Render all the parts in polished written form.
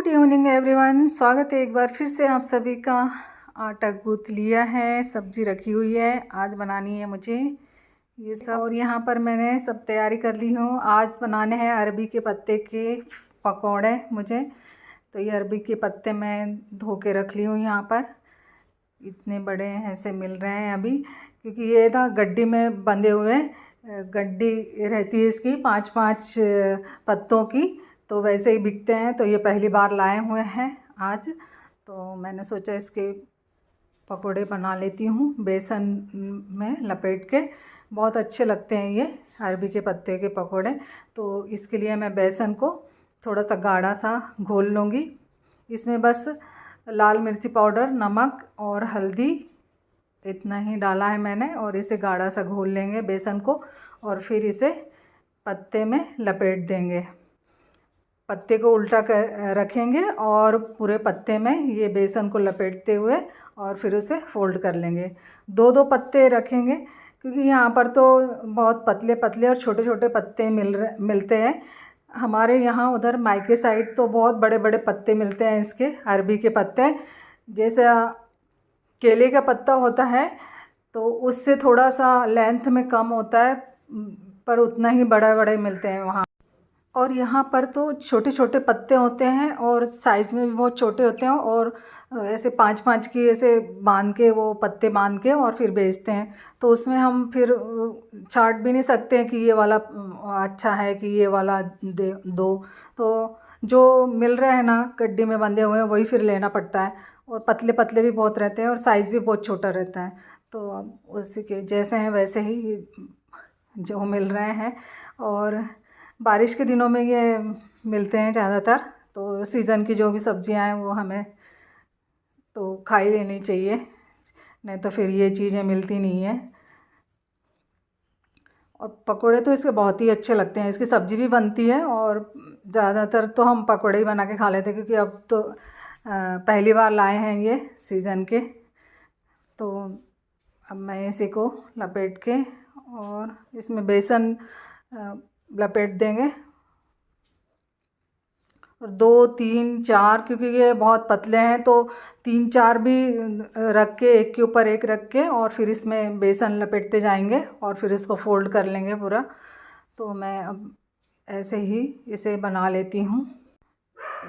Good evening everyone. स्वागत है एक बार फिर से आप सभी का। आटा गूंथ लिया है, सब्जी रखी हुई है, आज बनानी है मुझे ये सब। और यहाँ पर मैंने सब तैयारी कर ली हूँ। आज बनाने हैं अरबी के पत्ते के पकौड़े मुझे। तो ये अरबी के पत्ते मैं धो के रख ली हूँ। यहाँ पर इतने बड़े ऐसे मिल रहे हैं अभी, क्योंकि ये था गड्डी में बंधे हुए। गड्डी रहती है इसकी 5-5 पत्तों की, तो वैसे ही बिकते हैं। तो ये पहली बार लाए हुए हैं आज, तो मैंने सोचा इसके पकोड़े बना लेती हूँ बेसन में लपेट के। बहुत अच्छे लगते हैं ये अरबी के पत्ते के पकोड़े। तो इसके लिए मैं बेसन को थोड़ा सा गाढ़ा सा घोल लूँगी। इसमें बस लाल मिर्ची पाउडर, नमक और हल्दी इतना ही डाला है मैंने, और इसे गाढ़ा सा घोल लेंगे बेसन को, और फिर इसे पत्ते में लपेट देंगे। पत्ते को उल्टा कर रखेंगे और पूरे पत्ते में ये बेसन को लपेटते हुए और फिर उसे फोल्ड कर लेंगे। 2-2 पत्ते रखेंगे, क्योंकि यहाँ पर तो बहुत पतले पतले और छोटे छोटे पत्ते मिलते हैं। हमारे यहाँ उधर मायके साइड तो बहुत बड़े बड़े पत्ते मिलते हैं इसके, अरबी के पत्ते। जैसे केले का पत्ता होता है तो उससे थोड़ा सा लेंथ में कम होता है, पर उतना ही बड़े बड़े मिलते हैं वहाँ। और यहाँ पर तो छोटे छोटे पत्ते होते हैं और साइज़ में भी बहुत छोटे होते हैं, और ऐसे 5-5 की ऐसे बांध के, वो पत्ते बांध के और फिर बेचते हैं। तो उसमें हम फिर छांट भी नहीं सकते हैं कि ये वाला अच्छा है कि ये वाला दे दो। तो जो मिल रहा है ना गड्डी में बंधे हुए हैं वही फिर लेना पड़ता है। और पतले पतले भी बहुत रहते हैं और साइज़ भी बहुत छोटा रहता है। तो उसी के जैसे हैं वैसे ही जो मिल रहे हैं। और बारिश के दिनों में ये मिलते हैं ज़्यादातर। तो सीज़न की जो भी सब्जियां हैं वो हमें तो खा ही लेनी चाहिए, नहीं तो फिर ये चीज़ें मिलती नहीं हैं। और पकोड़े तो इसके बहुत ही अच्छे लगते हैं। इसकी सब्ज़ी भी बनती है और ज़्यादातर तो हम पकोड़े ही बना के खा लेते हैं, क्योंकि अब तो पहली बार लाए हैं ये सीज़न के। तो अब मैं इसी को लपेट के और इसमें बेसन लपेट देंगे, और 2-3-4, क्योंकि ये बहुत पतले हैं तो 3-4 भी रख के एक के ऊपर एक रख के और फिर इसमें बेसन लपेटते जाएंगे और फिर इसको फोल्ड कर लेंगे पूरा। तो मैं अब ऐसे ही इसे बना लेती हूँ।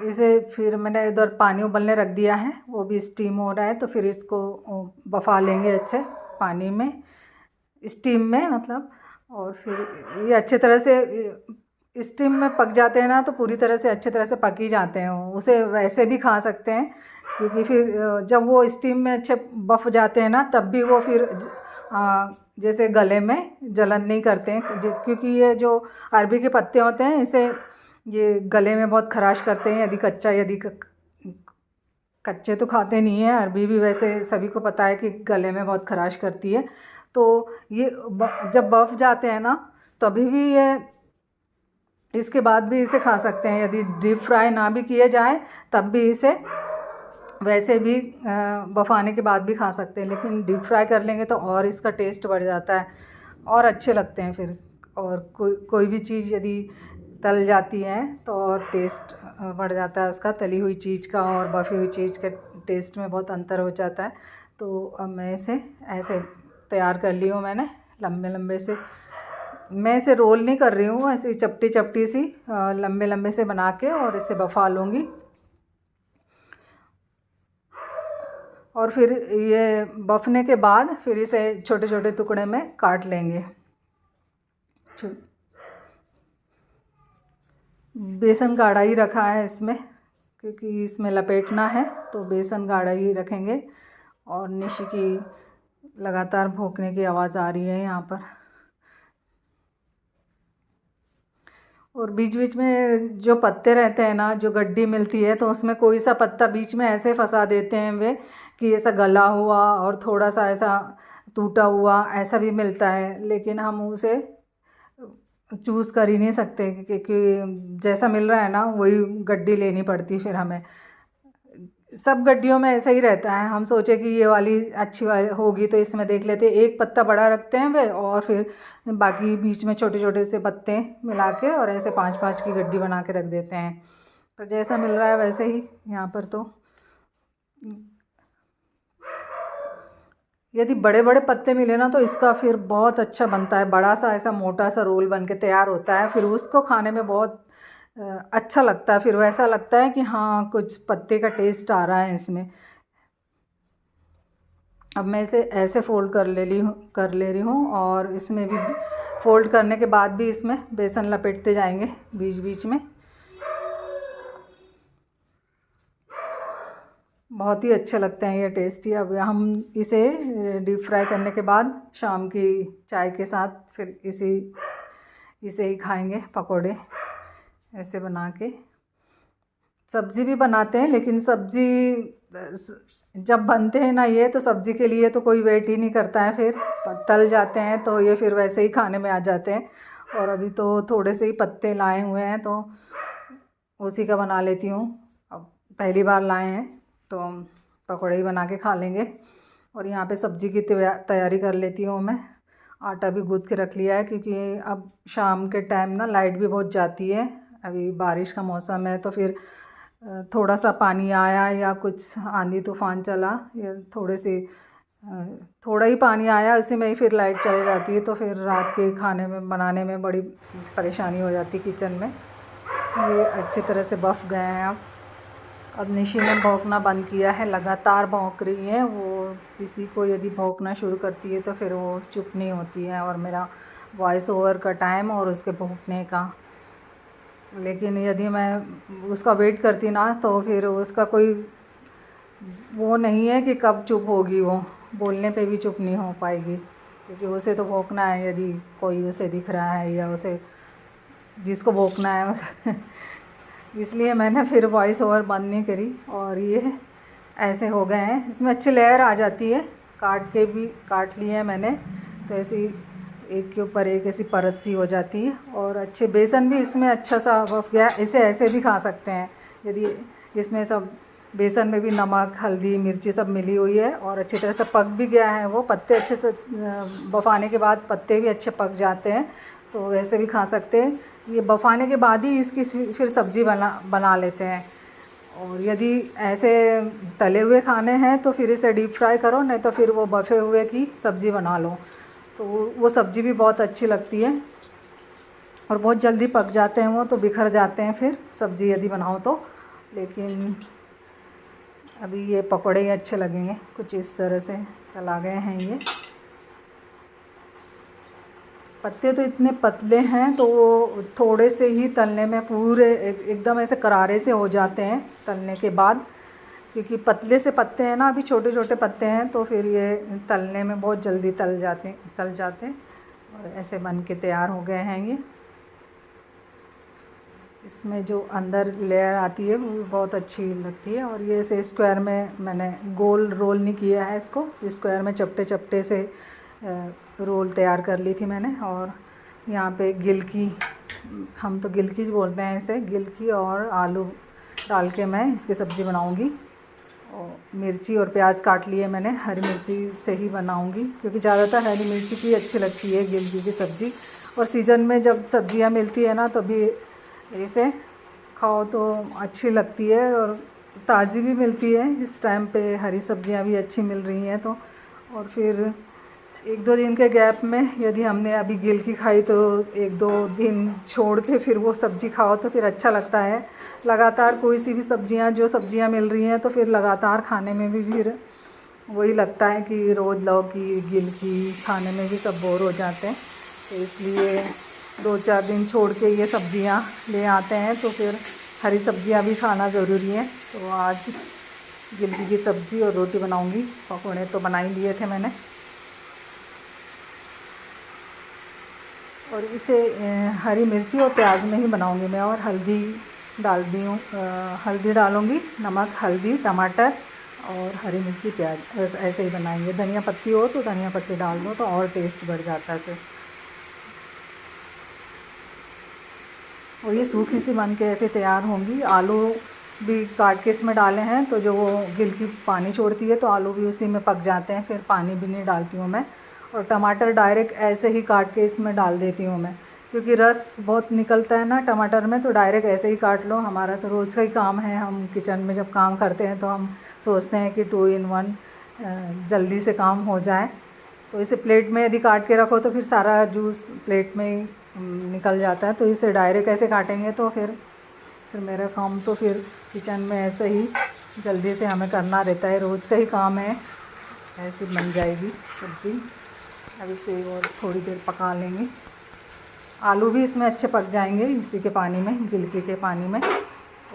इसे फिर मैंने इधर पानी उबलने रख दिया है, वो भी स्टीम हो रहा है। तो फिर इसको बफा लेंगे अच्छे पानी में, स्टीम में मतलब। और फिर ये अच्छे तरह से स्टीम में पक जाते हैं ना, तो पूरी तरह से अच्छे तरह से पक ही जाते हैं। उसे वैसे भी खा सकते हैं, क्योंकि फिर जब वो स्टीम में अच्छे बफ जाते हैं ना, तब भी वो फिर जैसे गले में जलन नहीं करते हैं, क्योंकि ये जो अरबी के पत्ते होते हैं इसे ये गले में बहुत खराश करते हैं यदि कच्चा, यदि कच्चे तो खाते नहीं हैं। अरबी भी वैसे सभी को पता है कि गले में बहुत खराश करती है। तो ये जब बफ जाते हैं ना, तभी भी ये इसके बाद भी इसे खा सकते हैं। यदि डीप फ्राई ना भी किए जाए तब भी इसे वैसे भी बफाने के बाद भी खा सकते हैं, लेकिन डीप फ्राई कर लेंगे तो और इसका टेस्ट बढ़ जाता है और अच्छे लगते हैं फिर। और कोई भी चीज़ यदि तल जाती है तो और टेस्ट बढ़ जाता है उसका, तली हुई चीज़ का और बफी हुई चीज़ के टेस्ट में बहुत अंतर हो जाता है। तो अब मैं इसे ऐसे तैयार कर ली हूँ मैंने, लंबे लंबे से। मैं इसे रोल नहीं कर रही हूँ, ऐसी चपटी चपटी सी लंबे लंबे से बना के और इसे बफा लूँगी। और फिर ये बफने के बाद फिर इसे छोटे छोटे टुकड़े में काट लेंगे। बेसन गाढ़ा ही रखा है इसमें, क्योंकि इसमें लपेटना है, तो बेसन गाढ़ा ही रखेंगे। और निशी की लगातार भौंकने की आवाज़ आ रही है यहाँ पर। और बीच बीच में जो पत्ते रहते हैं ना, जो गड्डी मिलती है, तो उसमें कोई सा पत्ता बीच में ऐसे फंसा देते हैं वे कि ऐसा गला हुआ और थोड़ा सा ऐसा टूटा हुआ ऐसा भी मिलता है। लेकिन हम उसे चूज़ कर ही नहीं सकते, क्योंकि जैसा मिल रहा है ना वही गड्डी लेनी पड़ती फिर हमें। सब गड्डियों में ऐसा ही रहता है। हम सोचे कि ये वाली अच्छी वाली होगी तो इसमें देख लेते, एक पत्ता बड़ा रखते हैं वे, और फिर बाकी बीच में छोटे छोटे से पत्ते मिला के और ऐसे 5-5 की गड्डी बना के रख देते हैं। पर जैसा मिल रहा है वैसे ही यहाँ पर। तो यदि बड़े बड़े पत्ते मिले ना तो इसका फिर बहुत अच्छा बनता है, बड़ा सा ऐसा मोटा सा रोल बन के तैयार होता है। फिर उसको खाने में बहुत अच्छा लगता है। फिर वैसा लगता है कि हाँ कुछ पत्ते का टेस्ट आ रहा है इसमें। अब मैं इसे ऐसे फोल्ड कर ले रही हूँ और इसमें भी फोल्ड करने के बाद भी इसमें बेसन लपेटते जाएंगे बीच बीच में। बहुत ही अच्छे लगते हैं ये टेस्टी। अब हम इसे डीप फ्राई करने के बाद शाम की चाय के साथ फिर इसे ही खाएंगे पकोड़े ऐसे बना के। सब्ज़ी भी बनाते हैं, लेकिन सब्ज़ी जब बनते हैं ना ये, तो सब्ज़ी के लिए तो कोई वेट ही नहीं करता है। फिर तल जाते हैं तो ये फिर वैसे ही खाने में आ जाते हैं। और अभी तो थोड़े से ही पत्ते लाए हुए हैं तो उसी का बना लेती हूँ। अब पहली बार लाए हैं तो पकौड़े ही बना के खा लेंगे। और यहाँ पे सब्ज़ी की तैयारी कर लेती हूँ मैं। आटा भी गूँथ के रख लिया है, क्योंकि अब शाम के टाइम ना लाइट भी बहुत जाती है। अभी बारिश का मौसम है तो फिर थोड़ा सा पानी आया या कुछ आंधी तूफ़ान चला या थोड़ा ही पानी आया, उसी में ही फिर लाइट चली जाती है। तो फिर रात के खाने में बनाने में बड़ी परेशानी हो जाती है किचन में। ये अच्छी तरह से बफ़ गए हैं। अब निशी ने भौंकना बंद किया है, लगातार भौंक रही है। वो किसी को यदि भौंकना शुरू करती है तो फिर वो चुप नहीं होती है। और मेरा वॉइस ओवर का टाइम और उसके भौंकने का, लेकिन यदि मैं उसका वेट करती ना तो फिर उसका कोई वो नहीं है कि कब चुप होगी। वो बोलने पे भी चुप नहीं हो पाएगी, क्योंकि उसे तो भौंकना है यदि कोई उसे दिख रहा है या उसे जिसको भौंकना है उसे इसलिए मैंने फिर वॉइस ओवर बंद नहीं करी। और ये ऐसे हो गए हैं, इसमें अच्छी लेयर आ जाती है। काट लिए हैं मैंने, तो ऐसी एक के ऊपर एक ऐसी परत सी हो जाती है। और अच्छे बेसन भी इसमें अच्छा सा बफ गया। इसे ऐसे भी खा सकते हैं यदि इसमें सब बेसन में भी नमक हल्दी मिर्ची सब मिली हुई है और अच्छी तरह से पक भी गया है। वो पत्ते अच्छे से बफाने के बाद पत्ते भी अच्छे पक जाते हैं, तो वैसे भी खा सकते हैं। ये बफाने के बाद ही इसकी फिर सब्ज़ी बना लेते हैं। और यदि ऐसे तले हुए खाने हैं तो फिर इसे डीप फ्राई करो, नहीं तो फिर वो बफे हुए की सब्ज़ी बना लो, तो वो सब्ज़ी भी बहुत अच्छी लगती है। और बहुत जल्दी पक जाते हैं वो, तो बिखर जाते हैं फिर सब्ज़ी यदि बनाओ तो। लेकिन अभी ये पकोड़े ही अच्छे लगेंगे, कुछ इस तरह से तला गए हैं ये। पत्ते तो इतने पतले हैं तो वो थोड़े से ही तलने में पूरे एकदम ऐसे करारे से हो जाते हैं तलने के बाद, क्योंकि पतले से पत्ते हैं ना, अभी छोटे छोटे पत्ते हैं, तो फिर ये तलने में बहुत जल्दी तल जाते हैं। और ऐसे बन के तैयार हो गए हैं ये। इसमें जो अंदर लेयर आती है वो भी बहुत अच्छी लगती है। और ये ऐसे स्क्वायर में मैंने गोल रोल नहीं किया है इसको, स्क्वायर में चपटे चपटे से रोल तैयार कर ली थी मैंने। और यहाँ पे गिलकी, हम तो गिलकी बोलते हैं इसे, गिलकी और आलू डाल के मैं इसकी सब्ज़ी बनाऊँगी। और मिर्ची और प्याज काट लिए मैंने, हरी मिर्ची से ही बनाऊँगी, क्योंकि ज़्यादातर हरी मिर्ची की अच्छी लगती है गिलकी की सब्ज़ी। और सीज़न में जब सब्ज़ियाँ मिलती है ना, तभी इसे खाओ तो अच्छी लगती है और ताज़ी भी मिलती है। इस टाइम पे हरी सब्जियां भी अच्छी मिल रही हैं तो। और फिर एक दो दिन के गैप में यदि हमने अभी गिलकी खाई तो एक दो दिन छोड़ के फिर वो सब्ज़ी खाओ तो फिर अच्छा लगता है। लगातार कोई सी भी जो सब्जियां मिल रही हैं तो फिर लगातार खाने में भी फिर वही लगता है कि रोज़ लौकी गिलकी खाने में भी सब बोर हो जाते हैं। तो इसलिए 2-4 दिन छोड़ के ये सब्जियां ले आते हैं, तो फिर हरी सब्जियां भी खाना ज़रूरी है। तो आज गिलकी की सब्ज़ी और रोटी बनाऊंगी। पकौड़े तो बना ही लिए थे मैंने। और इसे हरी मिर्ची और प्याज में ही बनाऊंगी मैं। और हल्दी डाल दी हूँ, हल्दी डालूँगी, नमक हल्दी टमाटर और हरी मिर्ची प्याज, बस ऐसे ही बनाएंगे। धनिया पत्ती हो तो धनिया पत्ती डाल दो तो और टेस्ट बढ़ जाता है फिर। और ये सूखी सी बन के ऐसे तैयार होंगी। आलू भी काट के इसमें डाले हैं, तो जो वो गिलकी पानी छोड़ती है तो आलू भी उसी में पक जाते हैं, फिर पानी भी नहीं डालती हूँ मैं। और टमाटर डायरेक्ट ऐसे ही काट के इसमें डाल देती हूँ मैं, क्योंकि रस बहुत निकलता है ना टमाटर में, तो डायरेक्ट ऐसे ही काट लो। हमारा तो रोज़ का ही काम है, हम किचन में जब काम करते हैं तो हम सोचते हैं कि 2 in 1 जल्दी से काम हो जाए। तो इसे प्लेट में यदि काट के रखो तो फिर सारा जूस प्लेट में ही निकल जाता है। तो इसे डायरेक्ट ऐसे काटेंगे तो फिर मेरा काम तो फिर किचन में ऐसे ही जल्दी से हमें करना रहता है, रोज़ का ही काम है। ऐसे बन जाएगी सब्ज़ी। अब इसे और थोड़ी देर पका लेंगे। आलू भी इसमें अच्छे पक जाएंगे इसी के पानी में, गिलकी के पानी में।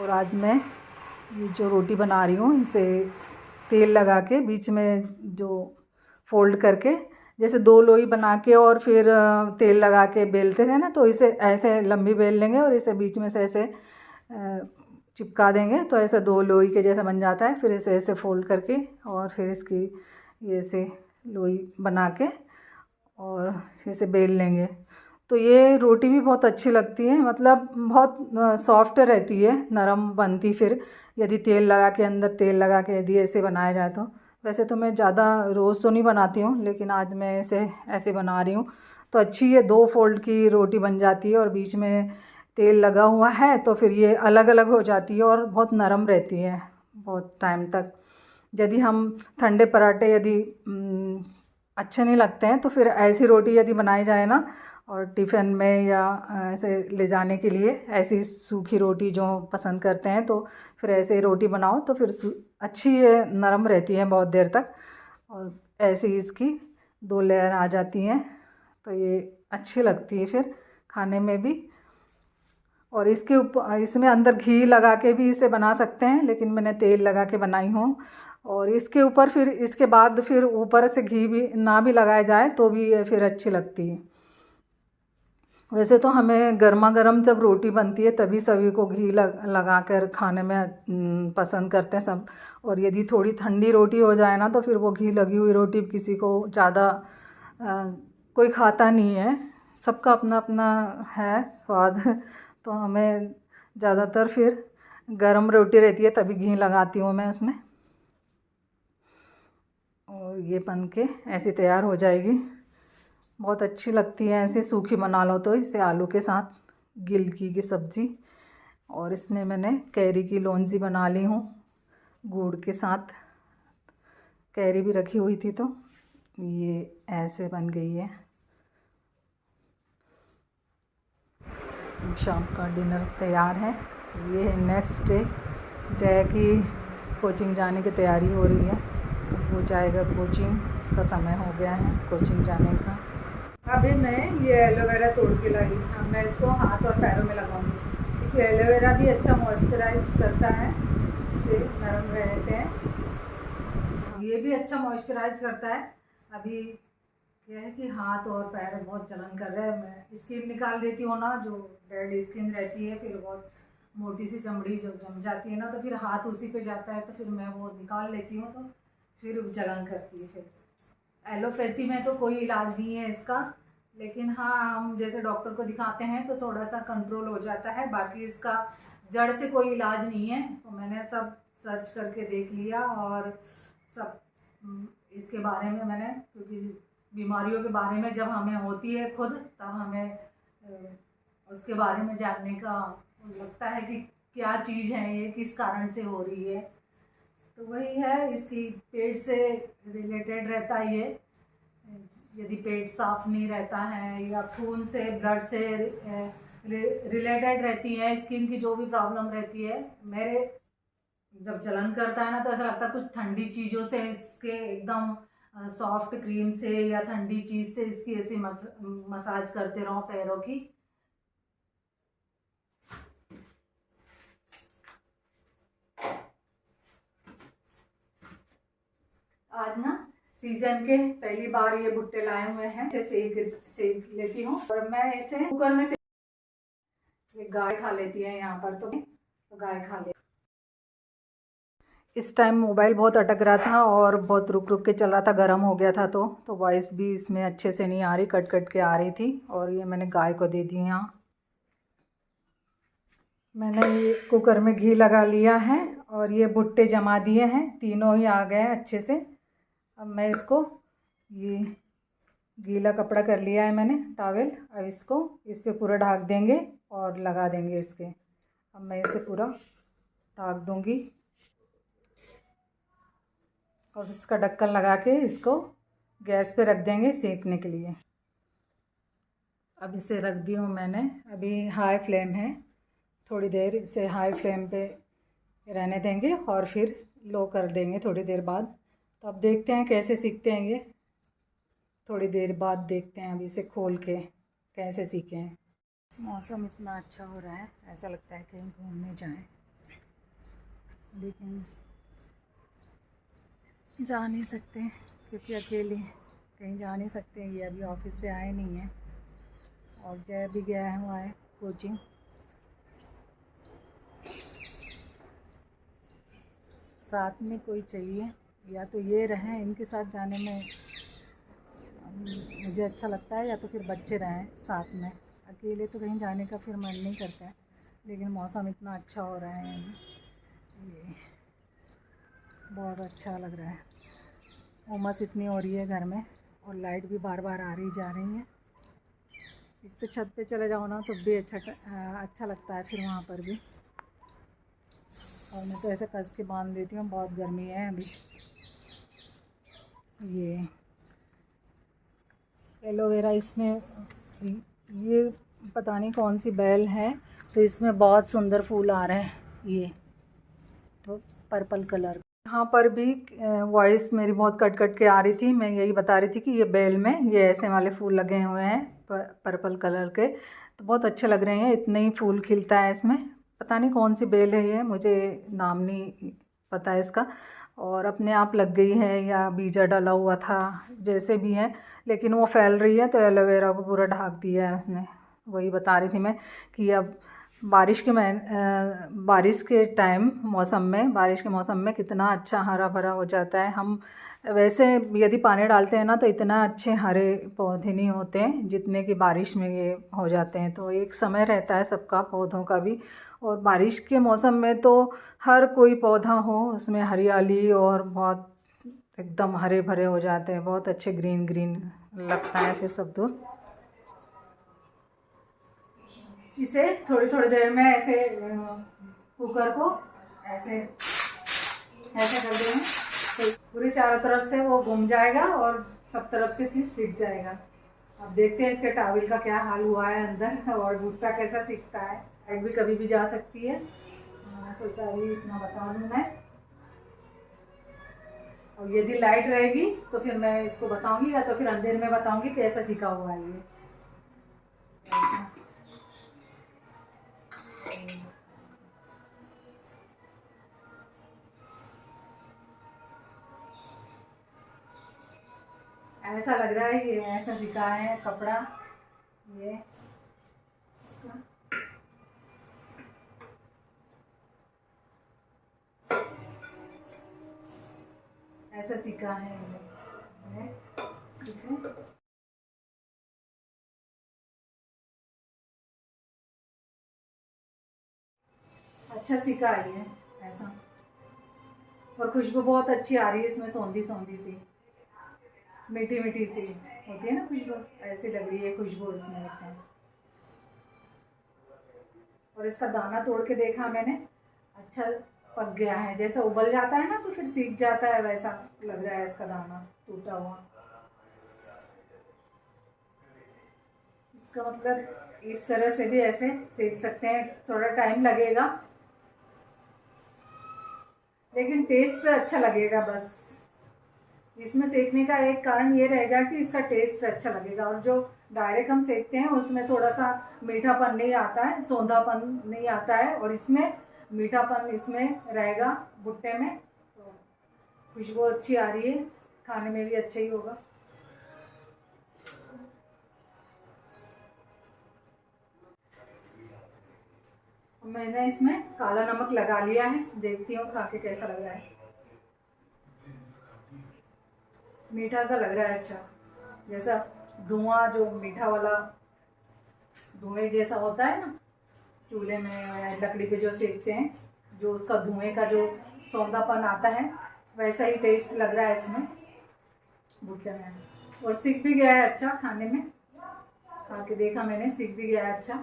और आज मैं ये जो रोटी बना रही हूँ इसे तेल लगा के बीच में जो फोल्ड करके, जैसे 2 लोई बना के और फिर तेल लगा के बेलते थे ना, तो इसे ऐसे लंबी बेल लेंगे और इसे बीच में से ऐसे चिपका देंगे तो ऐसे 2 लोई के जैसा बन जाता है। फिर इसे ऐसे फोल्ड करके और फिर इसकी ये से लोई बना के और इसे बेल लेंगे। तो ये रोटी भी बहुत अच्छी लगती है, मतलब बहुत सॉफ्ट रहती है, नरम बनती। फिर यदि तेल लगा के, अंदर तेल लगा के यदि ऐसे बनाया जाए तो। वैसे तो मैं ज़्यादा रोज़ तो नहीं बनाती हूँ, लेकिन आज मैं इसे ऐसे बना रही हूँ तो अच्छी है। 2 फोल्ड की रोटी बन जाती है और बीच में तेल लगा हुआ है तो फिर ये अलग अलग हो जाती है और बहुत नरम रहती है बहुत टाइम तक। यदि हम ठंडे पराठे यदि अच्छे नहीं लगते हैं तो फिर ऐसी रोटी यदि बनाई जाए ना, और टिफ़िन में या ऐसे ले जाने के लिए ऐसी सूखी रोटी जो पसंद करते हैं, तो फिर ऐसे रोटी बनाओ तो फिर अच्छी ये नरम रहती है बहुत देर तक। और ऐसे ही इसकी 2 लेयर आ जाती हैं तो ये अच्छी लगती है फिर खाने में भी। और इसके ऊपर इसमें अंदर घी लगा के भी इसे बना सकते हैं, लेकिन मैंने तेल लगा के बनाई हूँ। और इसके ऊपर फिर इसके बाद फिर ऊपर से घी भी ना भी लगाया जाए तो भी ये फिर अच्छी लगती है। वैसे तो हमें गर्मा गर्म जब रोटी बनती है तभी सभी को घी लगा कर खाने में पसंद करते हैं सब। और यदि थोड़ी ठंडी रोटी हो जाए ना तो फिर वो घी लगी हुई रोटी किसी को ज़्यादा कोई खाता नहीं है। सबका अपना अपना है स्वाद। तो हमें ज़्यादातर फिर गर्म रोटी रहती है तभी घी लगाती हूँ मैं उसमें। और ये बन के ऐसी तैयार हो जाएगी, बहुत अच्छी लगती है। ऐसे सूखी बना लो तो इसे आलू के साथ, गिलकी की सब्ज़ी। और इसमें मैंने कैरी की लौंजी बना ली हूँ गुड़ के साथ। कैरी भी रखी हुई थी तो ये ऐसे बन गई है। शाम का डिनर तैयार है। ये है नेक्स्ट डे, जय की कोचिंग जाने की तैयारी हो रही है। वो जाएगा कोचिंग, इसका समय हो गया है कोचिंग जाने का। अभी मैं ये एलोवेरा तोड़ के लाई, मैं इसको हाथ और पैरों में लगाऊंगी क्योंकि एलोवेरा भी अच्छा मॉइस्चराइज करता है, इससे नरम रहते हैं। ये भी अच्छा मॉइस्चराइज करता है। अभी क्या है कि हाथ और पैर बहुत जलन कर रहे हैं, मैं स्किन निकाल देती हूँ ना, जो डेड स्किन रहती है, फिर बहुत मोटी सी चमड़ी जो जम जाती है ना, तो फिर हाथ उसी पे जाता है तो फिर मैं वो निकाल लेती हूँ तो फिर जलन करती है। फिर एलोपैथी में तो कोई इलाज नहीं है इसका, लेकिन हाँ हम जैसे डॉक्टर को दिखाते हैं तो थोड़ा सा कंट्रोल हो जाता है। बाकी इसका जड़ से कोई इलाज नहीं है। तो मैंने सब सर्च करके देख लिया और सब इसके बारे में मैंने, क्योंकि बीमारियों के बारे में जब हमें होती है खुद, तब हमें उसके बारे में जानने का लगता है कि क्या चीज़ है ये, किस कारण से हो रही है। तो वही है, इसकी पेट से रिलेटेड रहता है ये। यदि पेट साफ नहीं रहता है या खून से, ब्लड से रिलेटेड रहती है, स्किन की जो भी प्रॉब्लम रहती है, मेरे जब जलन करता है ना तो ऐसा लगता है कुछ ठंडी चीज़ों से, इसके एकदम सॉफ्ट क्रीम से या ठंडी चीज़ से इसकी ऐसी मसाज करते रहो पैरों की। आज ना सीजन के पहली बार ये भुट्टे लाए हुए हैं, इसे सेक लेती हूँ। और मैं इसे कुकर में ये गाय खा लेती है यहाँ पर, तो गाय खा ले। इस टाइम मोबाइल बहुत अटक रहा था और बहुत रुक रुक के चल रहा था, गर्म हो गया था तो वॉइस भी इसमें अच्छे से नहीं आ रही, कट कट के आ रही थी। और ये मैंने गाय को दे दी। यहाँ मैंने ये कुकर में घी लगा लिया है और ये भुट्टे जमा दिए हैं, तीनों ही आ गए हैं अच्छे से। अब मैं इसको ये गीला कपड़ा कर लिया है मैंने, टॉवेल। अब इसको इस पे पूरा ढक देंगे और लगा देंगे इसके। अब मैं इसे पूरा ढक दूंगी और इसका ढक्कन लगा के इसको गैस पे रख देंगे सेकने के लिए। अब इसे रख दी हूँ मैंने, अभी हाई फ्लेम है। थोड़ी देर इसे हाई फ्लेम पे रहने देंगे और फिर लो कर देंगे थोड़ी देर बाद। तो अब देखते हैं कैसे सीखते हैं ये। थोड़ी देर बाद देखते हैं, अभी इसे खोल के कैसे सीखे हैं। मौसम इतना अच्छा हो रहा है, ऐसा लगता है कहीं घूमने जाएं, लेकिन जा नहीं सकते क्योंकि अकेले कहीं जा नहीं सकते। ये अभी ऑफिस से आए नहीं हैं और जय भी गया हुआ है कोचिंग। साथ में कोई चाहिए, या तो ये रहें, इनके साथ जाने में मुझे अच्छा लगता है, या तो फिर बच्चे रहें साथ में। अकेले तो कहीं जाने का फिर मन नहीं करता है। लेकिन मौसम इतना अच्छा हो रहा है, ये बहुत अच्छा लग रहा है। उमस इतनी हो रही है घर में और लाइट भी बार बार आ रही जा रही है। एक तो छत पे चले जाओ ना तो भी अच्छा लगता है फिर वहाँ पर भी। और मैं तो ऐसे कस के बांध देती हूँ, बहुत गर्मी है अभी। ये एलोवेरा, इसमें ये पता नहीं कौन सी बेल है, तो इसमें बहुत सुंदर फूल आ रहे हैं। ये तो पर्पल कलर। यहाँ पर भी वॉइस मेरी बहुत कट कट के आ रही थी। मैं यही बता रही थी कि ये बेल में ये ऐसे वाले फूल लगे हुए हैं पर्पल कलर के, तो बहुत अच्छे लग रहे हैं। इतने ही फूल खिलता है इसमें। पता नहीं कौन सी बेल है ये, मुझे नाम नहीं पता है इसका। और अपने आप लग गई है या बीजा डाला हुआ था, जैसे भी है, लेकिन वो फैल रही है। तो एलोवेरा को पूरा ढक दिया है उसने। वही बता रही थी मैं कि अब बारिश के टाइम मौसम में, बारिश के मौसम में कितना अच्छा हरा भरा हो जाता है। हम वैसे यदि पानी डालते हैं ना तो इतना अच्छे हरे पौधे नहीं होते हैं जितने कि बारिश में ये हो जाते हैं। तो एक समय रहता है सबका, पौधों का भी। और बारिश के मौसम में तो हर कोई पौधा हो उसमें हरियाली, और बहुत एकदम हरे भरे हो जाते हैं, बहुत अच्छे ग्रीन ग्रीन लगता है फिर सब दूर। इसे थोड़ी थोड़ी देर में ऐसे कुकर को ऐसे ऐसे कर देंगे तो पूरी चारों तरफ से वो घूम जाएगा और सब तरफ से फिर सीख जाएगा। अब देखते हैं इसके टावल का क्या हाल हुआ है अंदर, और भुट्टा कैसा सीखता है। लाइट भी कभी भी जा सकती है, मैंने सोचा अभी इतना बता दूँ मैं। और यदि लाइट रहेगी तो फिर मैं इसको बताऊंगी, या तो फिर अंधेरे में बताऊंगी कैसा सीखा हुआ है ये। ऐसा लग रहा है कि ऐसा सिका है कपड़ा ये। ऐसा सिका है ये इसे। अच्छा सिका है ये ऐसा। और खुशबू बहुत अच्छी आ रही है इसमें, सौंधी सौंधी सी, मीठी मीठी सी होती है ना खुशबू, ऐसी लग रही है खुशबू इसमें लगता है। और इसका दाना तोड़ के देखा मैंने, अच्छा पक गया है। जैसा उबल जाता है ना तो फिर सीख जाता है, वैसा लग रहा है इसका दाना टूटा हुआ। इसका मतलब इस तरह से भी ऐसे सेक सकते हैं, थोड़ा टाइम लगेगा लेकिन टेस्ट अच्छा लगेगा। बस इसमें सेकने का एक कारण ये रहेगा कि इसका टेस्ट अच्छा लगेगा। और जो डायरेक्ट हम सेकते हैं उसमें थोड़ा सा मीठापन नहीं आता है, सौंधापन नहीं आता है, और इसमें मीठापन इसमें रहेगा भुट्टे में। तो खुशबू अच्छी आ रही है, खाने में भी अच्छा ही होगा। मैंने इसमें काला नमक लगा लिया है, देखती हूँ खा के कैसा लग रहा है। मीठा सा लग रहा है, अच्छा जैसा धुआं, जो मीठा वाला धुएं जैसा होता है ना चूल्हे में या लकड़ी पे जो सेकते हैं, जो उसका धुएं का जो सौंधापन आता है, वैसा ही टेस्ट लग रहा है इसमें भुट्टे में। और सीख भी गया है अच्छा खाने में, खा के देखा मैंने, सीख भी गया है अच्छा।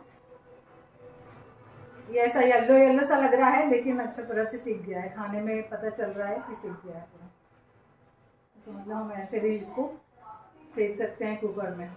ये ऐसा येलो येलो सा लग रहा है लेकिन अच्छा तरह से सीख गया है, खाने में पता चल रहा है कि सीख गया है पूरा। तो मतलब हम ऐसे भी इसको सेक सकते हैं कुकर में।